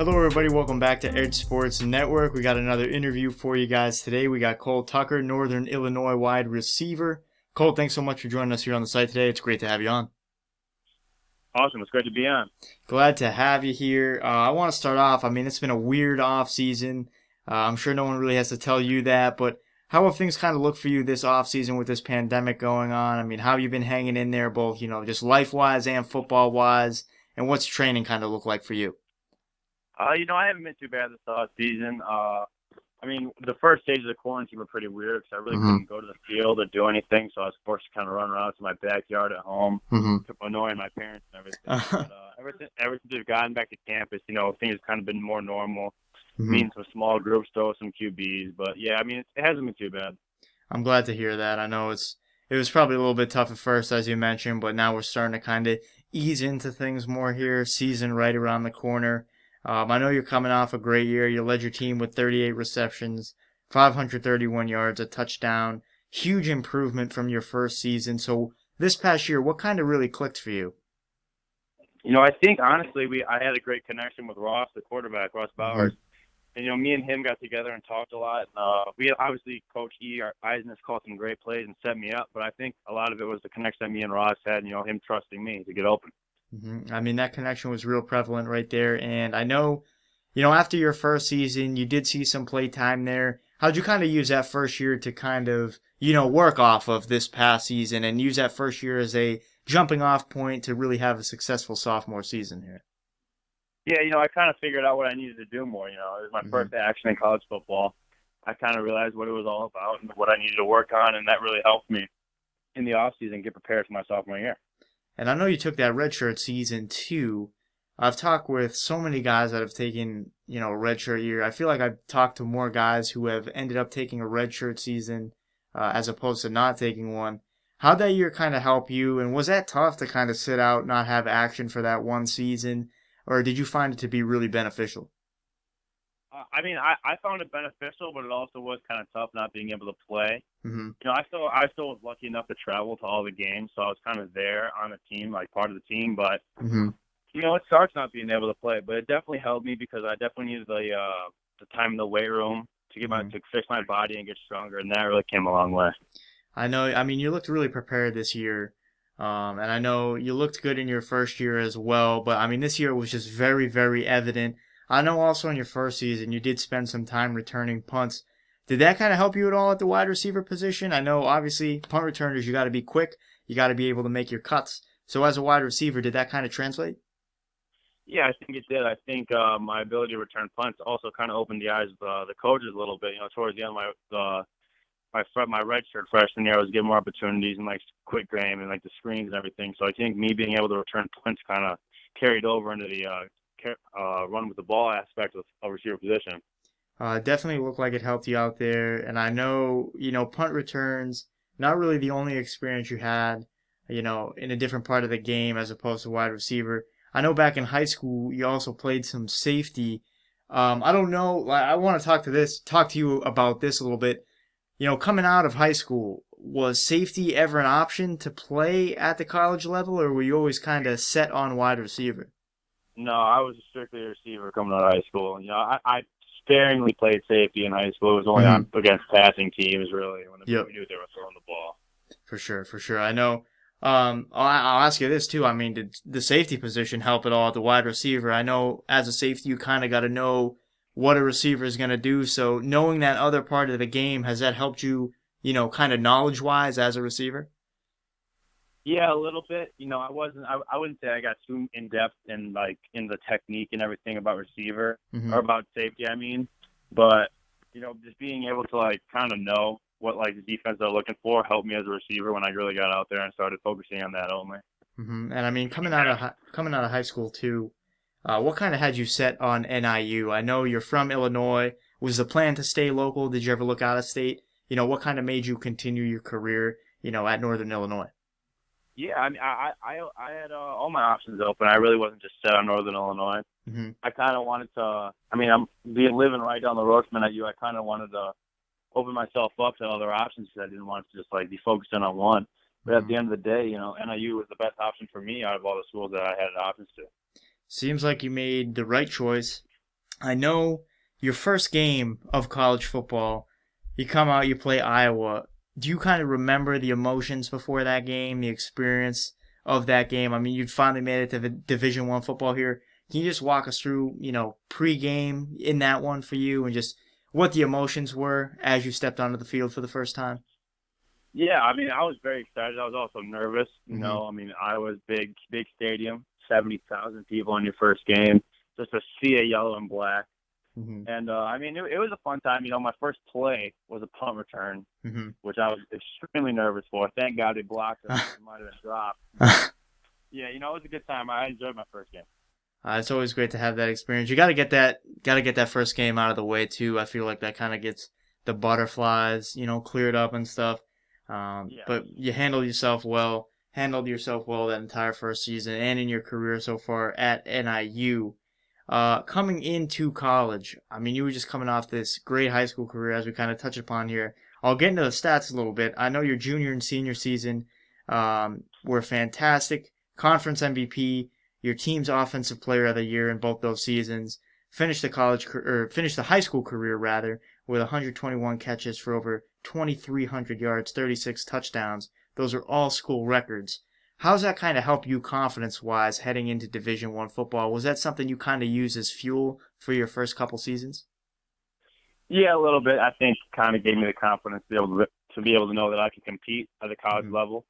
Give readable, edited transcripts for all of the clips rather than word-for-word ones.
Hello, everybody. Welcome back to Edge Sports Network. We got another interview for you guys today. We got Cole Tucker, Northern Illinois wide receiver. Cole, thanks so much for joining us here on the site today. It's great to have you on. Awesome. It's great to be on. Glad to have you here. I want to start off. It's been a weird off season. I'm sure no one really has to tell you that, but how have things kind of looked for you this off season with this pandemic going on? How have you been hanging in there, both just life wise and football wise? And what's training kind of look like for you? I haven't been too bad this season. The first stages of quarantine were pretty weird because I really couldn't go to the field or do anything, so I was forced to kind of run around to my backyard at home, annoying my parents and everything. But ever since we've gotten back to campus, things have kind of been more normal. Meeting some small groups, throw some QBs, but yeah, it hasn't been too bad. I'm glad to hear that. I know it was probably a little bit tough at first, as you mentioned, but now we're starting to kind of ease into things more here. Season right around the corner. I know you're coming off a great year. You led your team with 38 receptions, 531 yards, a touchdown. Huge improvement from your first season. So this past year, what kind of really clicked for you? I think honestly, I had a great connection with Ross, the quarterback, Ross Bowers. And, me and him got together and talked a lot. We obviously, Coach Eisner called some great plays and set me up, but I think a lot of it was the connection that me and Ross had, him trusting me to get open. That connection was real prevalent right there. And I know, after your first season, you did see some play time there. How'd you kind of use that first year to kind of, work off of this past season and use that first year as a jumping off point to really have a successful sophomore season here? Yeah, I kind of figured out what I needed to do more. It was my first action in college football. I kind of realized what it was all about and what I needed to work on, and that really helped me in the offseason get prepared for my sophomore year. And I know you took that redshirt season too. I've talked with so many guys that have taken, a redshirt year. I feel like I've talked to more guys who have ended up taking a redshirt season as opposed to not taking one. How'd that year kind of help you? And was that tough to kind of sit out, not have action for that one season? Or did you find it to be really beneficial? I found it beneficial, but it also was kind of tough not being able to play. I still was lucky enough to travel to all the games, so I was kind of there on the team, like part of the team. But it sucks not being able to play, but it definitely helped me because I definitely needed the time in the weight room to get to fix my body and get stronger, and that really came a long way. I know. You looked really prepared this year. And I know you looked good in your first year as well, but this year was just very, very evident. I know also in your first season you did spend some time returning punts. Did that kind of help you at all at the wide receiver position? I know obviously punt returners, you got to be quick, you got to be able to make your cuts. So as a wide receiver, did that kind of translate? Yeah, I think it did. I think my ability to return punts also kind of opened the eyes of the coaches a little bit. Towards the end of my redshirt freshman year, I was getting more opportunities in quick game and the screens and everything. So I think me being able to return punts kind of carried over into the run with the ball aspect of a receiver position. Definitely looked like it helped you out there. And I know, punt returns, not really the only experience you had, in a different part of the game as opposed to wide receiver. I know back in high school, you also played some safety. I don't know. I want to talk to you about this a little bit. Coming out of high school, was safety ever an option to play at the college level, or were you always kind of set on wide receiver? No, I was strictly a receiver coming out of high school. I sparingly played safety in high school. It was only on against passing teams, really, when we knew they were throwing the ball. For sure. I know. I'll ask you this too. Did the safety position help at all at the wide receiver? I know as a safety, you kind of got to know what a receiver is going to do. So knowing that other part of the game, has that helped you, kind of knowledge-wise as a receiver? Yeah, a little bit. I wouldn't say I got too in depth in in the technique and everything about receiver or about safety. But just being able to kind of know what the defense they're looking for helped me as a receiver when I really got out there and started focusing on that only. And coming out of high school too, what kind of had you set on NIU? I know you're from Illinois. Was the plan to stay local? Did you ever look out of state? What kind of made you continue your career, at Northern Illinois? Yeah, I had all my options open. I really wasn't just set on Northern Illinois. I kind of wanted to. I'm living right down the road from NIU. I kind of wanted to open myself up to other options because I didn't want to just be focused in on one. But at the end of the day, NIU was the best option for me out of all the schools that I had options to. Seems like you made the right choice. I know your first game of college football, you come out, you play Iowa. Do you kind of remember the emotions before that game, the experience of that game? I mean, you'd finally made it to Division One football here. Can you just walk us through, pre-game in that one for you, and just what the emotions were as you stepped onto the field for the first time? Yeah, I mean, I was very excited. I was also nervous. Mm-hmm. I mean, Iowa's big stadium, 70,000 people in your first game, just a sea of yellow and black. Mm-hmm. And I mean, it was a fun time. My first play was a punt return, Mm-hmm. which I was extremely nervous for. Thank God they blocked it. It might have been dropped. Yeah, it was a good time. I enjoyed my first game. It's always great to have that experience. You got to get that first game out of the way too. I feel like that kind of gets the butterflies, cleared up and stuff. Yeah. But you handled yourself well that entire first season and in your career so far at NIU. Coming into college, I mean, you were just coming off this great high school career, as we kind of touched upon here. I'll get into the stats a little bit. I know your junior and senior season were fantastic. Conference MVP, your team's offensive player of the year in both those seasons. Finished the high school career rather with 121 catches for over 2,300 yards, 36 touchdowns. Those are all school records. How's that kind of help you confidence-wise heading into Division One football? Was that something you kind of use as fuel for your first couple seasons? Yeah, a little bit. I think kind of gave me the confidence to be able to know that I can compete at the college Mm-hmm. level.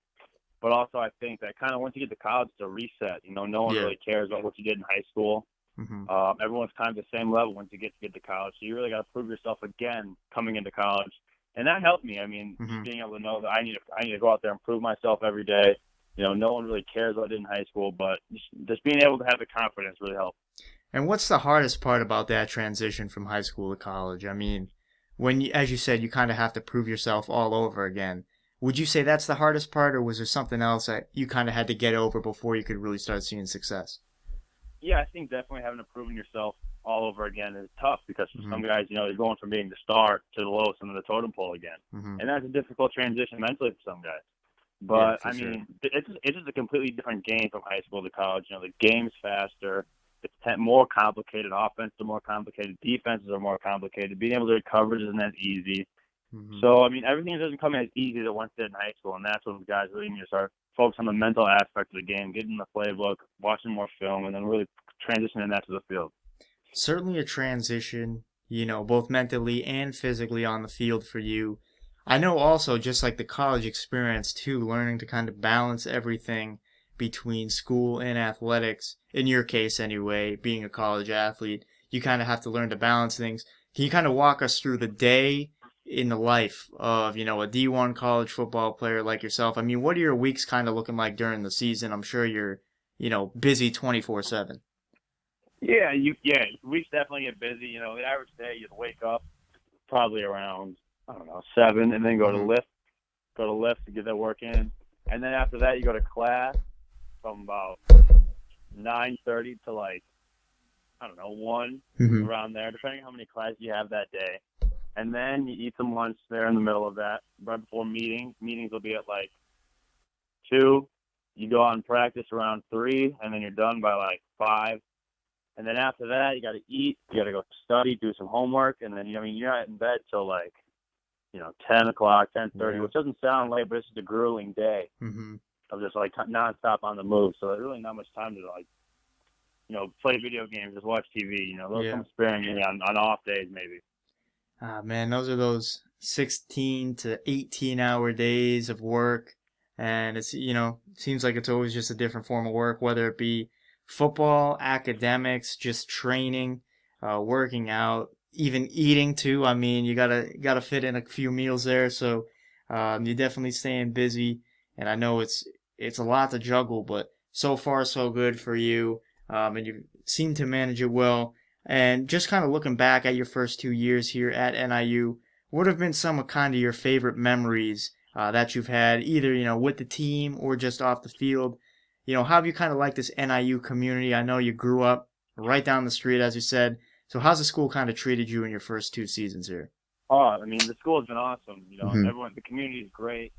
But also, I think that kind of once you get to college, it's a reset. No one Yeah. really cares about what you did in high school. Mm-hmm. Everyone's kind of the same level once you get to college. So you really got to prove yourself again coming into college, and that helped me. I mean, Mm-hmm. just being able to know that I need to go out there and prove myself every day. No one really cares what I did in high school, but just being able to have the confidence really helped. And what's the hardest part about that transition from high school to college? I mean, as you said, you kind of have to prove yourself all over again. Would you say that's the hardest part, or was there something else that you kind of had to get over before you could really start seeing success? Yeah, I think definitely having to prove yourself all over again is tough because for Mm-hmm. some guys, they're going from being the star to the lowest end of the totem pole again, Mm-hmm. and that's a difficult transition mentally for some guys. Yeah, But for I sure. mean, it's just a completely different game from high school to college. The game's faster. It's more complicated. Offenses are more complicated. Defenses are more complicated. Being able to read coverage isn't as easy. Mm-hmm. So I mean, everything doesn't come as easy as it once did in high school, and that's when the guys really need to start focus on the mental aspect of the game, getting the playbook, watching more film, and then really transitioning that to the field. Certainly a transition, both mentally and physically on the field for you. I know also just like the college experience too, learning to kind of balance everything between school and athletics. In your case anyway, being a college athlete, you kind of have to learn to balance things. Can you kind of walk us through the day in the life of, a D1 college football player like yourself? I mean, what are your weeks kind of looking like during the season? I'm sure you're, busy 24/7. Yeah, weeks definitely get busy. The average day you'd wake up probably around I don't know 7, and then Mm-hmm. go to lift to get that work in, and then after that you go to class from about 9:30 to like I don't know 1 Mm-hmm. around there, depending on how many classes you have that day. And then you eat some lunch there in the middle of that, right before meetings. Meetings will be at like 2. You go out and practice around 3, and then you're done by like 5. And then after that, you got to eat. You got to go study, do some homework, and then you're not in bed till like 10 o'clock, 10:30, Yeah. which doesn't sound late, but it's just a grueling day Mm-hmm. of just like nonstop on the move. So there's really not much time to like play video games, just watch TV. Those Yeah. come sparingly on off days maybe. Ah, man, those are those 16 to 18-hour days of work. And seems like it's always just a different form of work, whether it be football, academics, just training, working out, even eating too. I mean, you gotta fit in a few meals there. So, you're definitely staying busy. And I know it's a lot to juggle, but so far so good for you. And you seem to manage it well. And just kind of looking back at your first 2 years here at NIU, what have been some of kind of your favorite memories that you've had, either with the team or just off the field? How have you kind of liked this NIU community? I know you grew up right down the street, as you said. So how's the school kind of treated you in your first 2 seasons here? Oh, I mean, the school has been awesome. Mm-hmm. The community is great.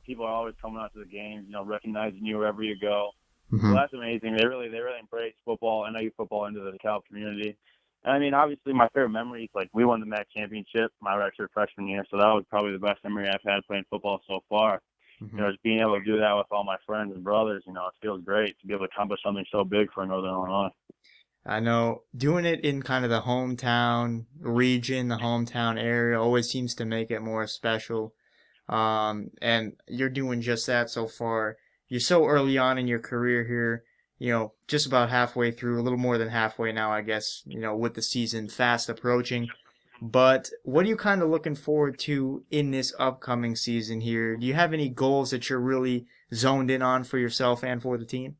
People are always coming out to the games. Recognizing you wherever you go. So Mm-hmm. that's amazing. They really embrace football, NIU football into the DeKalb community. And I mean, obviously, my favorite memories, like we won the MAC championship my redshirt freshman year, so that was probably the best memory I've had playing football so far. Just being able to do that with all my friends and brothers, it feels great to be able to accomplish something so big for Northern Illinois. I know doing it in kind of the hometown region, the hometown area always seems to make it more special. And you're doing just that so far. You're so early on in your career here, just about halfway through, a little more than halfway now, I guess, with the season fast approaching. But what are you kind of looking forward to in this upcoming season here? Do you have any goals that you're really zoned in on for yourself and for the team?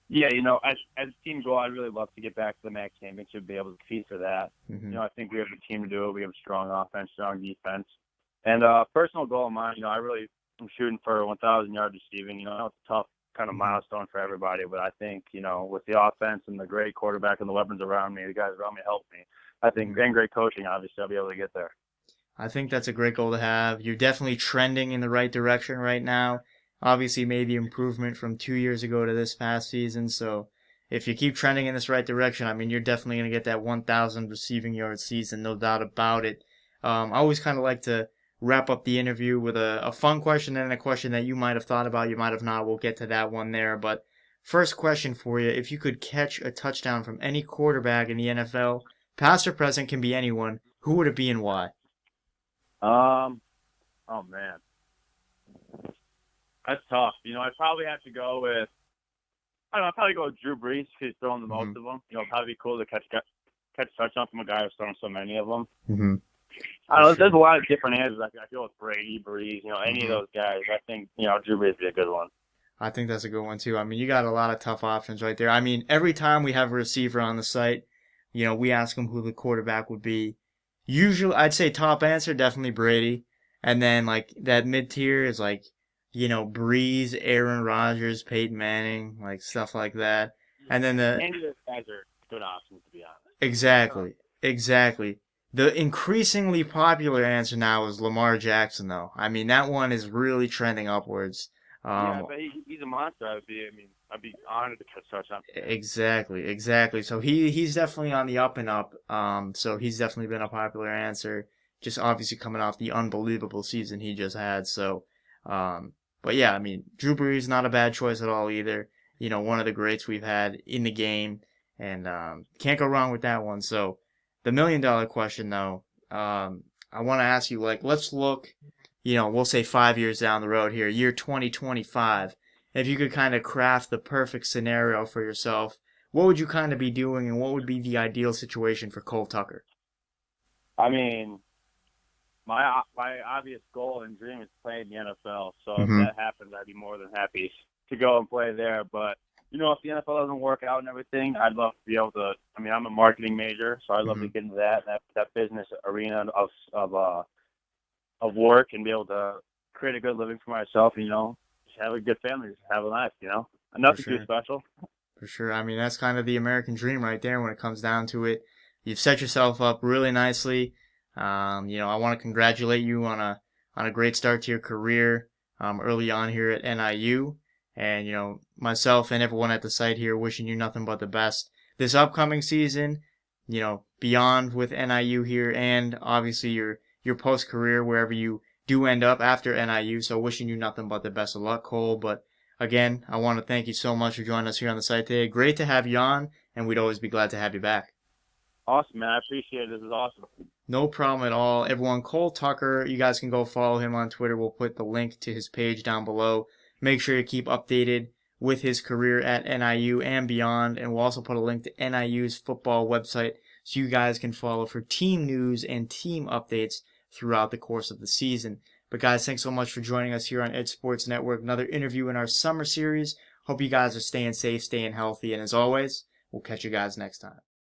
Yeah, as a team goal, I'd really love to get back to the MAC championship, be able to compete for that. I think we have the team to do it. We have a strong offense, strong defense. And personal goal of mine, I'm shooting for 1,000 yards receiving. It's a tough kind of milestone for everybody, but I think, with the offense and the great quarterback and the weapons around me, the guys around me help me. I think, and great coaching, obviously, I'll be able to get there. I think that's a great goal to have. You're definitely trending in the right direction right now. Obviously made the improvement from 2 years ago to this past season. So if you keep trending in this right direction, I mean, you're definitely going to get that 1,000 receiving yard season, no doubt about it. I always kind of like to wrap up the interview with a fun question and a question that you might have thought about, you might have not. We'll get to that one there. But first question for you, if you could catch a touchdown from any quarterback in the NFL, past or present, can be anyone, who would it be and why? Oh man, that's tough. I'd probably have to go with, I don't know, I'd probably go with Drew Brees because he's throwing the most of them. It'd probably be cool to catch a touchdown from a guy who's throwing so many of them. I don't know, there's a lot of different answers. I feel with Brady, Brees, any of those guys. I think, Drew Brees would be a good one. I think that's a good one too. I mean, you got a lot of tough options right there. I mean, every time we have a receiver on the site, we ask him who the quarterback would be. Usually, I'd say top answer, definitely Brady. And then, like, that mid-tier is like, Breeze, Aaron Rodgers, Peyton Manning, like, stuff like that. And then Any of those guys are good options, to be honest. Exactly. The increasingly popular answer now is Lamar Jackson, though. I mean, that one is really trending upwards. Yeah, but he's a monster. I'd be honored to catch touchdown. Exactly. So he's definitely on the up and up. So he's definitely been a popular answer. Just obviously coming off the unbelievable season he just had. So, but yeah, I mean, Drew Brees not a bad choice at all either. One of the greats we've had in the game, and can't go wrong with that one. So, the $1 million question though, I want to ask you, like, let's look. We'll say 5 years down the road here, year 2025. If you could kind of craft the perfect scenario for yourself, what would you kind of be doing, and what would be the ideal situation for Cole Tucker? I mean, my obvious goal and dream is playing the NFL. So if that happens, I'd be more than happy to go and play there. But if the NFL doesn't work out and everything, I'd love to be able to. I mean, I'm a marketing major, so I'd love to get into that business arena of work and be able to create a good living for myself. Just have a good family, just have a life. Nothing too special. For sure. I mean, that's kind of the American dream right there when it comes down to it. You've set yourself up really nicely. I want to congratulate you on a great start to your career early on here at NIU. And, myself and everyone at the site here wishing you nothing but the best this upcoming season, beyond with NIU here, and obviously your post-career wherever you do end up after NIU. So wishing you nothing but the best of luck, Cole. But again, I want to thank you so much for joining us here on the site today. Great to have you on, and we'd always be glad to have you back. Awesome, man. I appreciate it. This is awesome. No problem at all. Everyone, Cole Tucker, you guys can go follow him on Twitter. We'll put the link to his page down below. Make sure you keep updated with his career at NIU and beyond. And we'll also put a link to NIU's football website so you guys can follow for team news and team updates throughout the course of the season. But guys, thanks so much for joining us here on Edge Sports Network. Another interview in our summer series. Hope you guys are staying safe, staying healthy. And as always, we'll catch you guys next time.